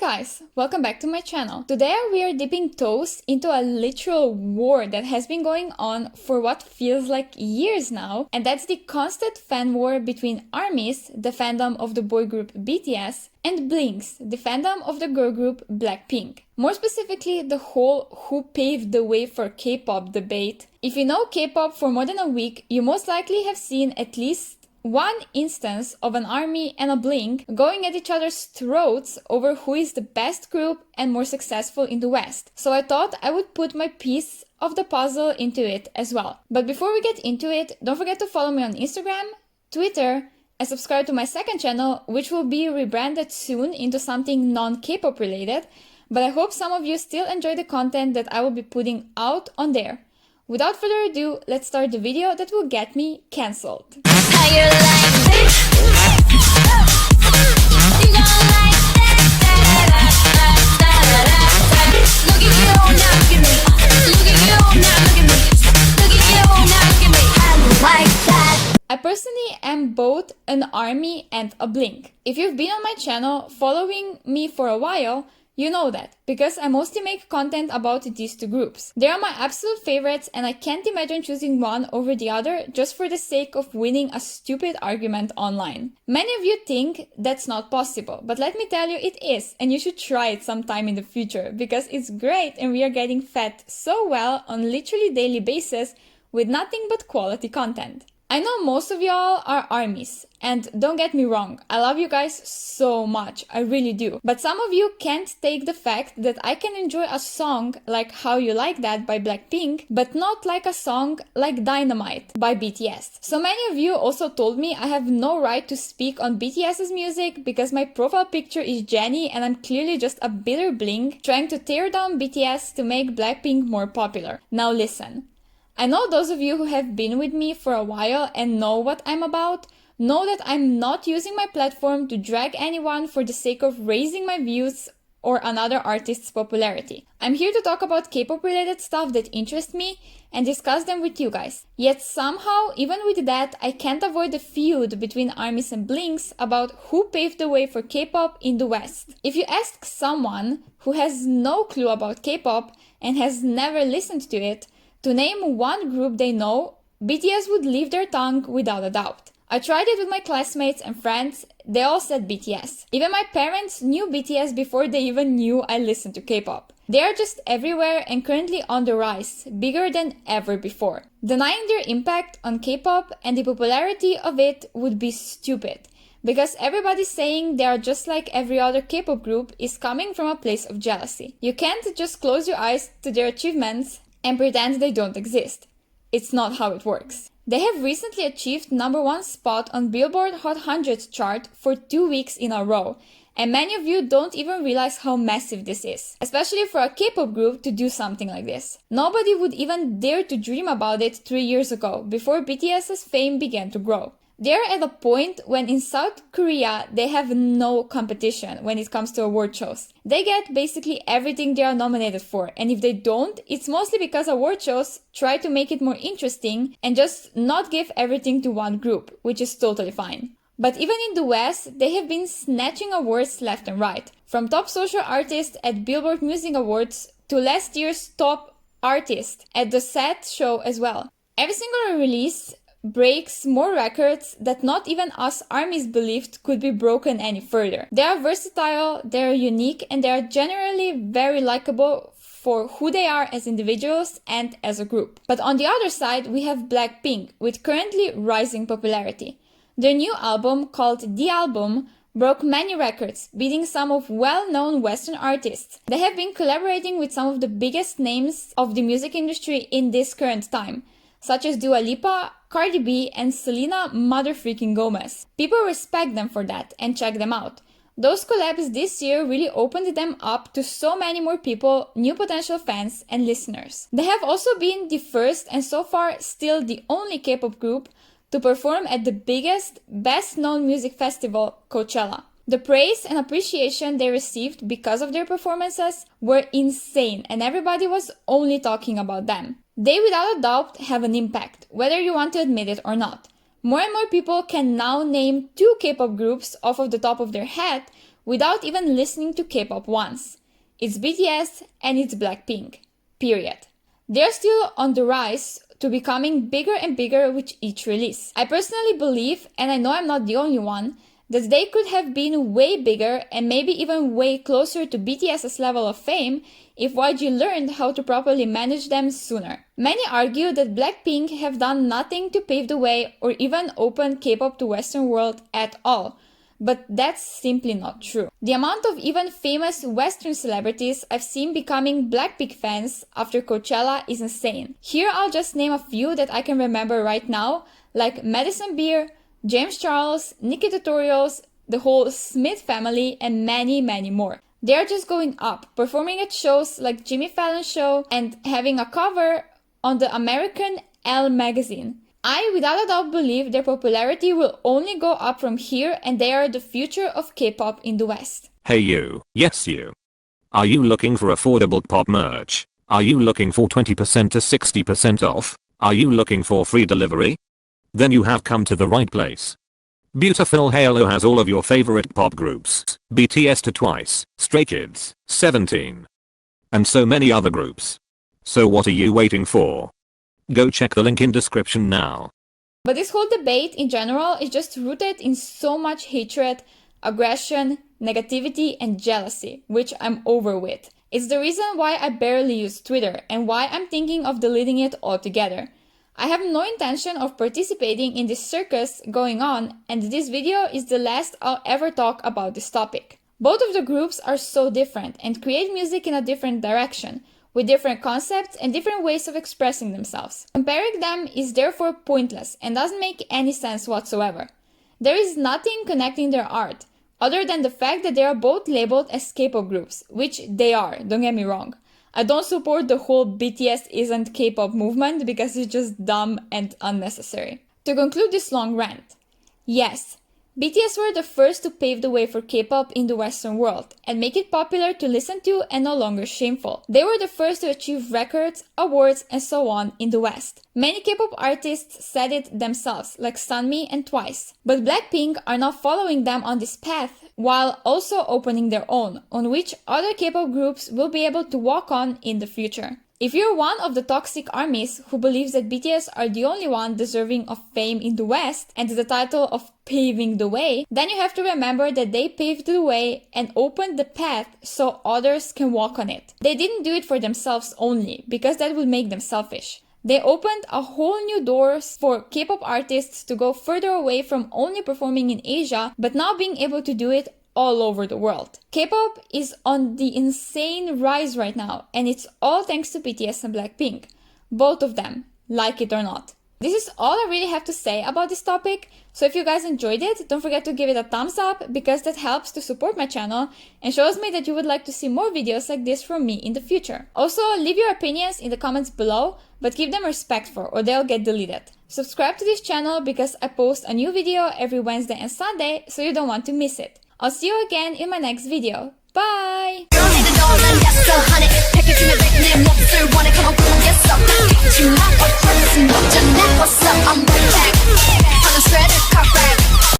guys, welcome back to my channel. Today we are dipping toes into a literal war that has been going on for what feels like years now, and that's the constant fan war between ARMYs, the fandom of the boy group BTS, and Blinks, the fandom of the girl group Blackpink. More specifically, the whole who paved the way for K-pop debate. If you know K-pop for more than a week, you most likely have seen at least one instance of an ARMY and a Blink going at each other's throats over who is the best group and more successful in the West. So I thought I would put my piece of the puzzle into it as well. But before we get into it, don't forget to follow me on Instagram, Twitter, and subscribe to my second channel, which will be rebranded soon into something non-K-pop related. But I hope some of you still enjoy the content that I will be putting out on there. Without further ado, let's start the video that will get me cancelled. I personally am both an ARMY and a Blink. If you've been on my channel following me for a while, you know that, because I mostly make content about these two groups. They are my absolute favorites and I can't imagine choosing one over the other just for the sake of winning a stupid argument online. Many of you think that's not possible, but let me tell you it is, and you should try it sometime in the future because it's great and we are getting fed so well on literally daily basis with nothing but quality content. I know most of y'all are ARMYs, and don't get me wrong, I love you guys so much, I really do. But some of you can't take the fact that I can enjoy a song like How You Like That by Blackpink, but not like a song like Dynamite by BTS. So many of you also told me I have no right to speak on BTS's music because my profile picture is Jenny and I'm clearly just a bitter Blink trying to tear down BTS to make Blackpink more popular. Now listen. I know those of you who have been with me for a while and know what I'm about, know that I'm not using my platform to drag anyone for the sake of raising my views or another artist's popularity. I'm here to talk about K-pop related stuff that interests me and discuss them with you guys. Yet somehow, even with that, I can't avoid the feud between ARMYs and Blinks about who paved the way for K-pop in the West. If you ask someone who has no clue about K-pop and has never listened to it, to name one group they know, BTS would leave their tongue without a doubt. I tried it with my classmates and friends, they all said BTS. Even my parents knew BTS before they even knew I listened to K-pop. They are just everywhere and currently on the rise, bigger than ever before. Denying their impact on K-pop and the popularity of it would be stupid, because everybody saying they are just like every other K-pop group is coming from a place of jealousy. You can't just close your eyes to their achievements and pretend they don't exist. It's not how it works. They have recently achieved #1 spot on Billboard Hot 100 chart for 2 weeks in a row, and many of you don't even realize how massive this is, especially for a K-pop group to do something like this. Nobody would even dare to dream about it 3 years ago, before BTS's fame began to grow. They're at a point when in South Korea they have no competition when it comes to award shows. They get basically everything they are nominated for, and if they don't, it's mostly because award shows try to make it more interesting and just not give everything to one group, which is totally fine. But even in the West, they have been snatching awards left and right, from top social artist at Billboard Music Awards to last year's top artist at the SAT show as well. Every single release breaks more records that not even us ARMYs believed could be broken any further. They are versatile, they are unique, and they are generally very likable for who they are as individuals and as a group. But on the other side, we have Blackpink, with currently rising popularity. Their new album, called The Album, broke many records, beating some of well-known Western artists. They have been collaborating with some of the biggest names of the music industry in this current time, such as Dua Lipa, Cardi B, and Selena motherfreaking Gomez. People respect them for that and check them out. Those collabs this year really opened them up to so many more people, new potential fans and listeners. They have also been the first and so far still the only K-pop group to perform at the biggest, best-known music festival, Coachella. The praise and appreciation they received because of their performances were insane, and everybody was only talking about them. They without a doubt have an impact, whether you want to admit it or not. More and more people can now name 2 K-pop groups off of the top of their head, without even listening to K-pop once. It's BTS and it's Blackpink. Period. They're still on the rise to becoming bigger and bigger with each release. I personally believe, and I know I'm not the only one, that they could have been way bigger and maybe even way closer to BTS's level of fame if YG learned how to properly manage them sooner. Many argue that Blackpink have done nothing to pave the way or even open K-pop to Western world at all, but that's simply not true. The amount of even famous Western celebrities I've seen becoming Blackpink fans after Coachella is insane. Here I'll just name a few that I can remember right now, like Madison Beer, James Charles, Nikki Tutorials, the whole Smith family, and many, many more. They are just going up, performing at shows like Jimmy Fallon's show and having a cover on the American Elle magazine. I without a doubt believe their popularity will only go up from here, and they are the future of K-pop in the West. Hey you, yes you. Are you looking for affordable pop merch? Are you looking for 20% to 60% off? Are you looking for free delivery? Then you have come to the right place. Beautiful Halo has all of your favorite pop groups, BTS to Twice, Stray Kids, 17, and so many other groups. So what are you waiting for? Go check the link in description now. But this whole debate in general is just rooted in so much hatred, aggression, negativity, and jealousy, which I'm over with. It's the reason why I barely use Twitter and why I'm thinking of deleting it altogether. I have no intention of participating in this circus going on, and this video is the last I'll ever talk about this topic. Both of the groups are so different and create music in a different direction, with different concepts and different ways of expressing themselves. Comparing them is therefore pointless and doesn't make any sense whatsoever. There is nothing connecting their art, other than the fact that they are both labeled as K-pop groups, which they are, don't get me wrong. I don't support the whole BTS isn't K-pop movement because it's just dumb and unnecessary. To conclude this long rant, yes, BTS were the first to pave the way for K-pop in the Western world and make it popular to listen to and no longer shameful. They were the first to achieve records, awards, and so on in the West. Many K-pop artists said it themselves, like Sunmi and Twice. But Blackpink are now following them on this path while also opening their own, on which other K-pop groups will be able to walk on in the future. If you're one of the toxic armies who believes that BTS are the only one deserving of fame in the West and the title of paving the way, then you have to remember that they paved the way and opened the path so others can walk on it. They didn't do it for themselves only, because that would make them selfish. They opened a whole new doors for K-pop artists to go further away from only performing in Asia, but now being able to do it all over the world. K-pop is on the insane rise right now, and it's all thanks to BTS and Blackpink. Both of them, like it or not. This is all I really have to say about this topic, so if you guys enjoyed it, don't forget to give it a thumbs up because that helps to support my channel and shows me that you would like to see more videos like this from me in the future. Also, leave your opinions in the comments below, but keep them respectful or they'll get deleted. Subscribe to this channel because I post a new video every Wednesday and Sunday, so you don't want to miss it. I'll see you again in my next video. Bye!